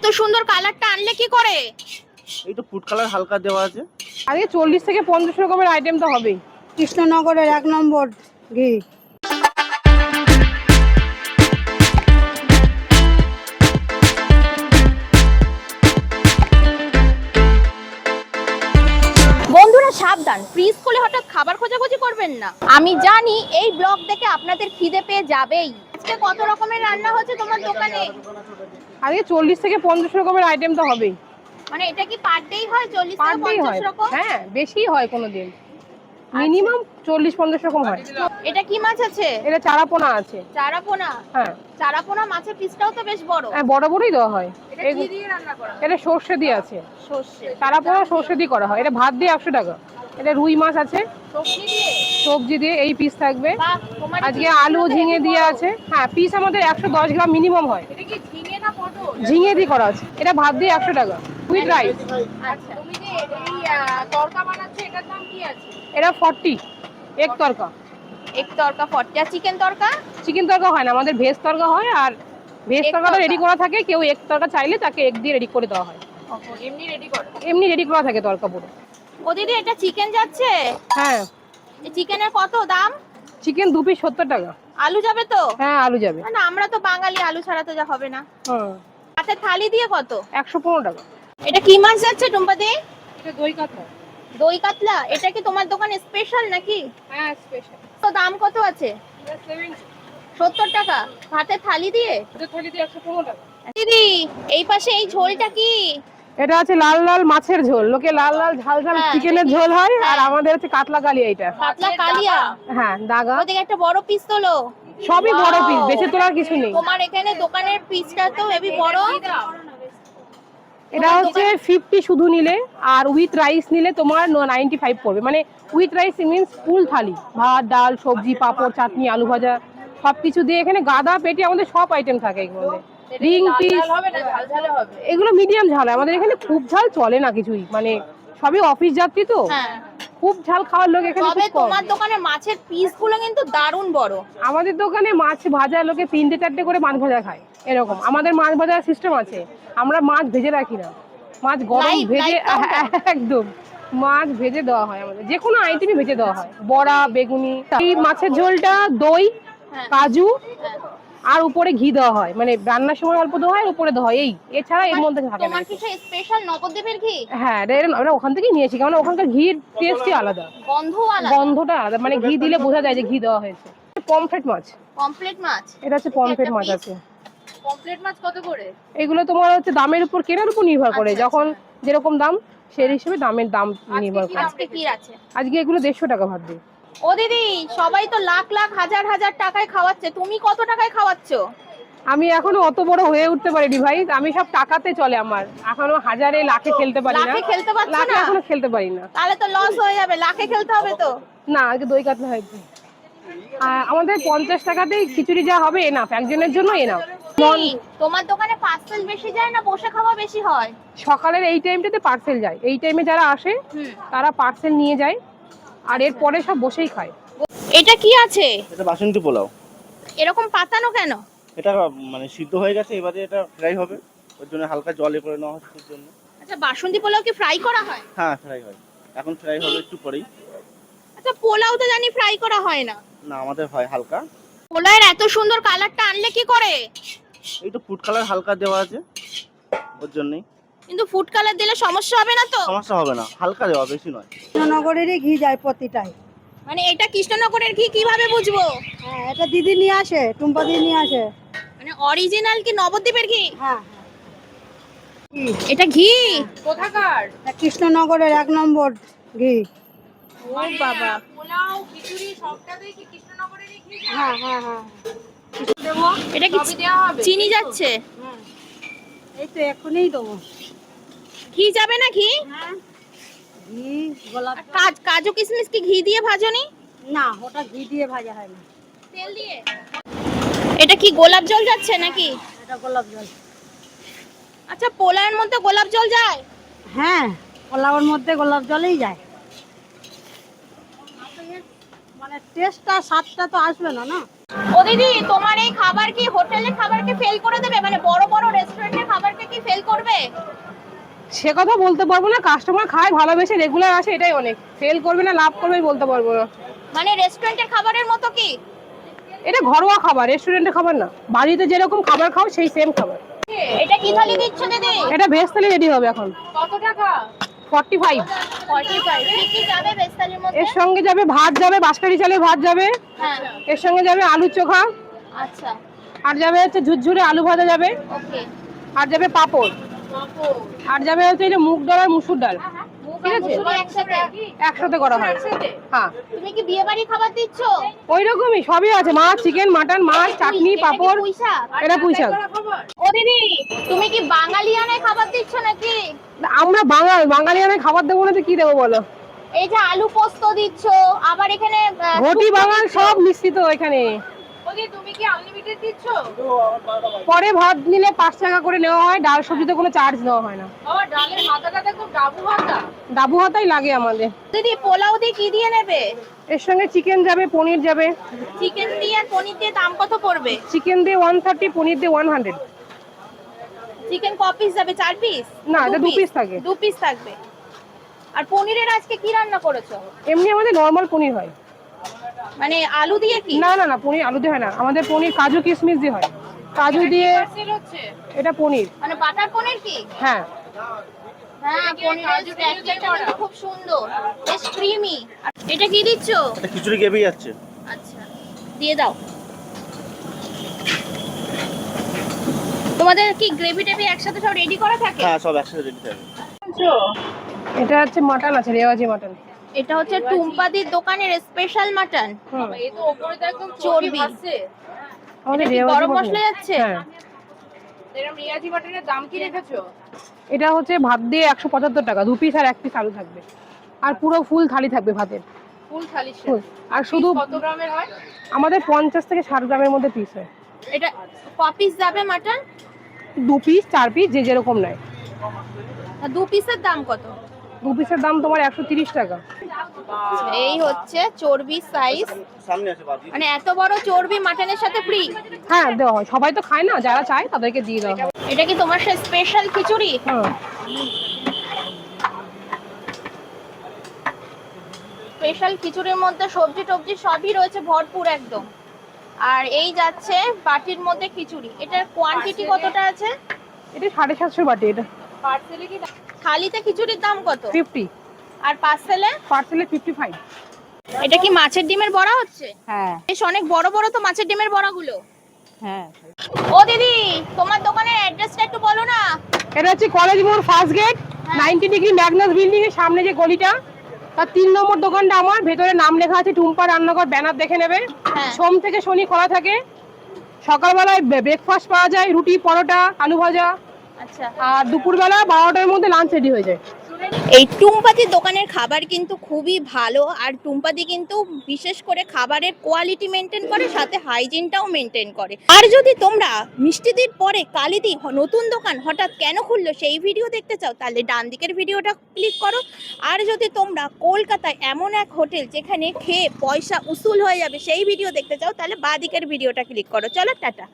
এত সুন্দর কালারটা আনলে কি করে? এই তো ফুড কালার হালকা দেওয়া আছে। আগে 40 থেকে 50 রকমের আইটেম তো হবেই। কৃষ্ণনগরের 1 নম্বর ঘি। বন্ধুরা সাবধান, ফ্রিজ খুলে হঠাৎ খাবার খোঁজাখুঁজি করবেন না। আমি জানি এই ব্লগ দেখে আপনাদের খিদে পেয়ে যাবেই। আজকে কত রকমের রান্না হচ্ছে তোমার দোকানে? আগে 40 থেকে 50 রকমের আইটেম তো হবেই। মানে এটা কি পার ডেই হয় 40 পার থেকে ডে 50 হয়, রকম? হ্যাঁ বেশি হয় কোনোদিন, মিনিমাম 40-50 রকম হয়। এটা কি মাছ আছে? এটা চারাপোনা আছে। চারাপোনা? হ্যাঁ চারাপোনা মাছের পিসটাও তো বেশ বড়। হ্যাঁ, বড় বড়ই দেওয়া হয়। এটা কি দিয়ে রান্না করা হয়? এটা সর্ষে দিয়ে আছে। সর্ষে? চারাপোনা সর্ষে দিয়ে করা হয়। এটা ভাত দিয়ে 100 টাকা। এটা রুই মাছ আছে সবজি দিয়ে? সবজি দিয়ে এই পিস থাকবে। বাহ, তোমার আজকে আলু ঝিঙে দিয়ে আছে। হ্যাঁ, পিস আমাদের 110 গ্রাম মিনিমাম হয়। এটা কি ঝিঙে না পটল? ঝিঙে দিয়ে করা আছে। এটা ভাত দিয়ে 100 টাকা উইথ রাইস। আচ্ছা, তুমি যে এই তরকা বানাচ্ছ এটার নাম কি আছে? এটা 40 এক তরকা। এক তরকা 40। আর চিকেন তরকা? চিকেন তরকা হয় না, আমাদের ভেজ তরকা হয়। আর ভেজ এক তরকাটা তরকা। রেডি করা থাকে, কেউ এক তরকা চাইলে তাকে এক দিয়ে রেডি করে দেওয়া হয়। এমনি রেডি করো? এমনি রেডি করা থাকে তরকা পুরো। ও দিদি, এটা চিকেন যাচ্ছে? হ্যাঁ, এই চিকেনের কত দাম? চিকেন 2 পিস 70 টাকা। আলু যাবে তো? হ্যাঁ, আলু যাবে। না, আমরা তো বাঙালি, আলু ছাড়া তো যা হবে না। হ্যাঁ, হাতে থালি দিয়ে কত? 115 টাকা। এটা কি মাছ যাচ্ছে টুম্পা দি? এটা দই কাতলা। দই কাতলা? এটা কি তোমার দোকানে স্পেশাল নাকি? হ্যাঁ, স্পেশাল। তো দাম কত আছে? 70 টাকা ভাতে থালি দিয়ে? এটা থালি দিয়ে 115 টাকা। দিদি, এই পাশে এই ঝোলটা কি? এটা আছে লাল লাল মাছের ঝোল। লোকে লাল লাল ঝাল ঝাল হ্যাঁ, চিকেনের ঝোল হয়, আর আমাদের হচ্ছে কাতলা কালিয়া। এটা কাতলা কালিয়া? হ্যাঁ, দাগা। ওদিকে একটা বড় পিস তোলো। সবই বড় Wow! পিস, বেঁচে তোলার কিছু নেই। তোমার এখানে দোকানের পিসটা তো হেভি বড়। এটা হচ্ছে 50 শুধু নিলে, আর উইথ রাইস নিলে তোমার 95 পড়বে। মানে উইথ রাইস মিন্স ফুল থালি, ভাত ডাল সবজি পাঁপড় চাটনি আলু ভাজা সবকিছু দিয়ে। এখানে গাদা পেটি আমাদের সব আইটেম থাকে। এর মধ্যে রিং পিস এগুলো মিডিয়াম ঝাল হয়। আমাদের এখানে খুব ঝাল চলে না কিছুই, মানে সবই অফিস যাত্রী তো। হ্যাঁ, খুব ঝাল খাওয়ার লোক এখানে তবে খুব কম। তোমার দোকানে মাছের পিসগুলো কিন্তু দারুণ বড়। আমাদের দোকানে মাছ ভাজা লোকে 3-4টে করে মাছ ভাজা খায় এরকম। আমাদের মাছ ভাজার সিস্টেম আছে, আমরা মাছ ভেজে রাখি না, মাছ গরম Live, ভেজে live counter? একদম মাছ ভেজে দেওয়া হয়। আমাদের যে কোনো আইটেমই ভেজে দেওয়া হয়, বড়া বেগুনি। এই মাছের ঝোলটা দই হ্যাঁ। কাজু হ্যাঁ। আর উপরে ঘি দেওয়া হয়, মানে রান্নার সময় অল্প দেওয়া হয়, উপরে দেওয়া হয়। এই এছাড়া এর মধ্যে থাকে না। তোমার কি সেই স্পেশাল নবদ্বীপের ঘি? হ্যাঁ, আমরা ওখান থেকেই নিয়েছি, কারণ ওখানকার ঘির টেস্টই আলাদা, গন্ধ আলাদা। গন্ধটা আলাদা। মানে ঘি দিলে বোঝা যায় যে ঘি দেওয়া হয়েছে। পমফ্রেট মাছ, কমপ্লিট মাছ? এটা হচ্ছে পমফ্রেট মাছ আছে। কমপ্লিট মাছ কত করে? এগুলো তোমার হচ্ছে দামের উপর, কেনার উপর নির্ভর করে। আচ্ছা, যখন যেরকম দাম সেই হিসেবে দামের দাম নির্ভর করে। আজকে কি আছে? আজকে এগুলো 150 টাকা ভাত দিয়ে। ও দিদি, সবাই তো লাখ লাখ হাজার হাজার টাকায় খাওয়াচ্ছে, তুমি কত টাকায় খাওয়াচ্ছো? আমি এখনো অত বড় হয়ে উঠতে পারিনি ভাই, আমি সব টাকাতে চলে। আমার এখনো হাজারে লাখে খেলতে পারি না। লাখে খেলতে পারছো লাখে না? এখনো খেলতে পারি না। তাহলে তো লস হয়ে যাবে, লাখে খেলতে হবে তো। না, আজকে দই কাতলা হয়েছে। আমাদের 50 টাকাতেই খিচুড়ি যা হবে এনাফ, একজনের জন্য এনাফ। কি, তোমার দোকানে পার্সেল বেশি যায় না বসে খাওয়া বেশি হয়? সকালের এই টাইমটাতে পার্সেল যায়, এই টাইমে যারা আসে তারা পার্সেল নিয়ে যায়, আর এর পরে সব বসেই খায়। এটা কি আছে? এটা বাসন্তী পোলাও। এরকম পাতানো কেন? এটা মানে সিদ্ধ হয়ে গেছে, এবারে এটা ফ্রাই হবে, ওর জন্য হালকা জলে করে নেওয়া হচ্ছে এর জন্য। আচ্ছা, বাসন্তী পোলাও কি ফ্রাই করা হয়? হ্যাঁ, ফ্রাই হয়, এখন ফ্রাই হবে একটু পরেই। আচ্ছা, পোলাও তো জানি ফ্রাই করা হয় না। না, আমাদের হয় হালকা। পোলাওয়ের এত সুন্দর কালারটা আনলে কি করে? এই তো ফুড কালার হালকা দেওয়া আছে, ওর জন্যই। কিন্তু ফুড কালার দিলে সমস্যা হবে না তো? সমস্যা হবে না, হালকা দেওয়া, বেশি নয়। কৃষ্ণনগরেরই ঘি যায় প্রতিটাই। মানে এটা কৃষ্ণনগরের ঘি কিভাবে বুঝবো? হ্যাঁ, এটা দিদি নিয়ে আসে, টুম্পা দিদি নিয়ে আসে। মানে অরিজিনাল কি নবদ্বীপের ঘি? হ্যাঁ ঘি। এটা ঘি কোথাকার? এটা কৃষ্ণনগরের 1 নম্বর ঘি। ও বাবা, পোলাও খিচুড়ি সবটাতেই কি কৃষ্ণনগরেরই ঘি? হ্যাঁ হ্যাঁ হ্যাঁ। দেবো, এটা কি সবই দেওয়া হবে। চিনি যাচ্ছে? এই তো এখনই দেবো। ঘি যাবে না? ঘি ঘি গোলাপ কাজু কিশমিশ কি ঘি দিয়ে ভাজনি? না, ওটা ঘি দিয়ে ভাজা হয় না, তেল দিয়ে। এটা কি গোলাপ জল যাচ্ছে নাকি? এটা গোলাপ জল। আচ্ছা, পোলাওয়ের মধ্যে গোলাপ জল যায়? হ্যাঁ, পোলাওর মধ্যে গোলাপ জলই যায়। মানে টেস্টটা স্বাদটা তো আসবে না না। ও দিদি, তোমার এই খাবার কি হোটেলের খাবারকে ফেল করে দেবে? মানে বড় বড় রেস্টুরেন্টের খাবারকে কি ফেল করবে? সে কথা বলতে পারবো না, কাস্টমার খায় ভালোবেসে রেগুলার আসে, এটাই অনেক। ফেল করবে না লাভ করবে বলতে পারবো না। মানে রেস্টুরেন্টের খাবারের মতো কি? এটা ঘরোয়া খাবার, রেস্টুরেন্টের খাবার না। বাড়িতে যেরকম খাবার খাও সেই সেম খাবার। এটা কি থালি দিচ্ছ দিদি? এটা ভেজ থালি রেডি হবে এখন। কত টাকা? 45। 45। কি কি যাবে ভেজ থালির মধ্যে? এর সঙ্গে যাবে ভাত, যাবে বাঁশকাঠি চালের ভাত যাবে, হ্যাঁ। এর সঙ্গে যাবে আলু চোখা, আচ্ছা, আর যাবে হচ্ছে ঝুরঝুরে আলু ভাজা যাবে, ওকে। আর যাবে পাঁপড়, আর যাবে হচ্ছে এই যে মুগ ডাল আর মুসুর ডাল। ঠিক আছে, একসাথে? একসাথে করা হয়। হ্যাঁ, তুমি কি বিয়ে বাড়ি খাবার দিচ্ছ? ওই রকমই সবই আছে, মাছ, চিকেন, মাটন, মাছ, চাটনি, পাঁপড়। পুঁই শাক? এটা পুঁই শাক। ও দিদি, তুমি কি বাঙালিয়ানায় খাবার দিচ্ছ নাকি? আমরা বাঙালিয়ানায় খাবার দেবো না তো কি দেবো বলো? এই যে আলু পোস্ত দিচ্ছ, আবার এখানে ঘটি শুক্তো বাঙাল দিচ্ছ। সব মিশ্রিত এখানে। ওদি, তুমি কি আনলিমিটেড দিচ্ছ? পরে ভাত নিলে 5 টাকা করে নেওয়া হয়, ডাল সবজিতে কোনো চার্জ নেওয়া হয় না। আবার ডালের মাথাটা দেখো ডাবু ভাতা। ডাবু হাতাই লাগে আমাদের। দিদি, পোলাও দিয়ে কি দিয়ে নেবে? এর সঙ্গে চিকেন যাবে, পনির যাবে। চিকেন দিয়ে আর পনির দিয়ে দাম কত পড়বে? চিকেন দিয়ে 130, পনির দিয়ে 100। চিকেন ক পিস যাবে? 4 পিস? না, এটা 2 পিস থাকে। 2 পিস থাকবে। আর পনিরের আজকে কি রান্না করেছো? এমনি আমাদের নরমাল পনির হয়। মানে আলু দিয়ে কি? না না না, পনির আলু দিয়ে হয় না, আমাদের পনির কাজু কিশমিশ দিয়ে হয়। কাজু দিয়ে এটা পনির। মানে বাটার পনির কি? হ্যাঁ, হ্যাঁ, পনিরের টেক্সচারটা কিন্তু খুব সুন্দর, বেশ ক্রিমি। এটা কি দিচ্ছো? এটা খিচুড়ি গ্রেভি যাচ্ছে। আচ্ছা, দিয়ে দাও। তোমাদের কি গ্রেভি টেভি একসাথে সব রেডি করা থাকে? হ্যাঁ, সব একসাথে রেডি থাকে। এটা হচ্ছে মাটন আছে, রেওয়াজি মাটন। এটা হচ্ছে টুম্পাদির দোকানের স্পেশাল মাটন। এই তো উপরে তো একদম চর্বি। আমাদের এটা কি রেওয়াজি গরম মাটন। মশলা যাচ্ছে? হ্যাঁ, এরকম রিয়াজি মাটনের দাম কি রেখেছো? এটা হচ্ছে ভাত দিয়ে 175 টাকা, 2 পিস আর 1 পিস আলু থাকবে, আর পুরো ফুল থালি থাকবে ভাতের। ফুল থালি ফুল। আর শুধু কত গ্রামের হয়? আমাদের 50 থেকে 60 গ্রামের মধ্যে পিস হয়। এটা ক পিস যাবে মাটন? 2 পিস 4 পিস যে যেরকম নেয়। আর 2 পিসের দাম কত? 2 পিসের দাম তোমার 130 টাকা। এই হচ্ছে চর্বি সাইজ। সামনে আছে বাদি। মানে এত বড় চর্বি মাটনের সাথে ফ্রি? হ্যাঁ, দেওয়া হয়, সবাই তো খায় না, যারা চায় তাদেরকে দিয়ে দেওয়া হয়। এটা কি তোমার সেই স্পেশাল খিচুড়ি? হ্যাঁ, স্পেশাল খিচুড়ির মধ্যে সবজি টবজি সবই রয়েছে ভরপুর একদম। আর এই যাচ্ছে বাটির মধ্যে খিচুড়ি। এটার কোয়ান্টিটি কতটা আছে? এটা 750 বাটি। এটা পার্সেলে কি থালিতে খিচুড়ির দাম কত? 50, আর পার্সেলে? পার্সেলে 55। এটা কি মাছের ডিমের বড়া হচ্ছে? হ্যাঁ বেশ অনেক বড় বড় তো মাছের ডিমের বড়াগুলো। হ্যাঁ, ও দিদি, তোমার দোকানের অ্যাড্রেসটা একটু বলো না। এটা হচ্ছে কলেজ মোড় first gate, 90 degree magnus building এর সামনে যে গলিটা, তার 3 নম্বর দোকানটা আমার। ভেতরে নাম লেখা আছে টুম্পা রান্নাঘর, ব্যানার দেখে নেবে। হ্যাঁ। সোম থেকে শনি খোলা থাকে। সকালবেলায় ব্রেকফাস্ট পাওয়া যায়, রুটি, পরোটা, আলু ভাজা। আচ্ছা, আর দুপুরবেলা 12টার মধ্যে লাঞ্চ রেডি হয়ে যায়। এই টুম্পাদির দোকানের খাবার কিন্তু খুবই ভালো। আর টুম্পাদি কিন্তু বিশেষ করে খাবারের কোয়ালিটি মেনটেন করে, সাথে হাইজিনটাও মেনটেন করে। আর যদি তোমরা মিষ্টিদির পরে কালিদি নতুন দোকান হঠাৎ কেন খুললো সেই ভিডিও দেখতে চাও, তাহলে ডান দিকের ভিডিওটা ক্লিক করো। আর যদি তোমরা কলকাতায় এমন এক হোটেল যেখানে খেয়ে পয়সা উসুল হয়ে যাবে সেই ভিডিও দেখতে চাও, তাহলে বাঁ দিকের ভিডিওটা ক্লিক করো। চলো, টাটা।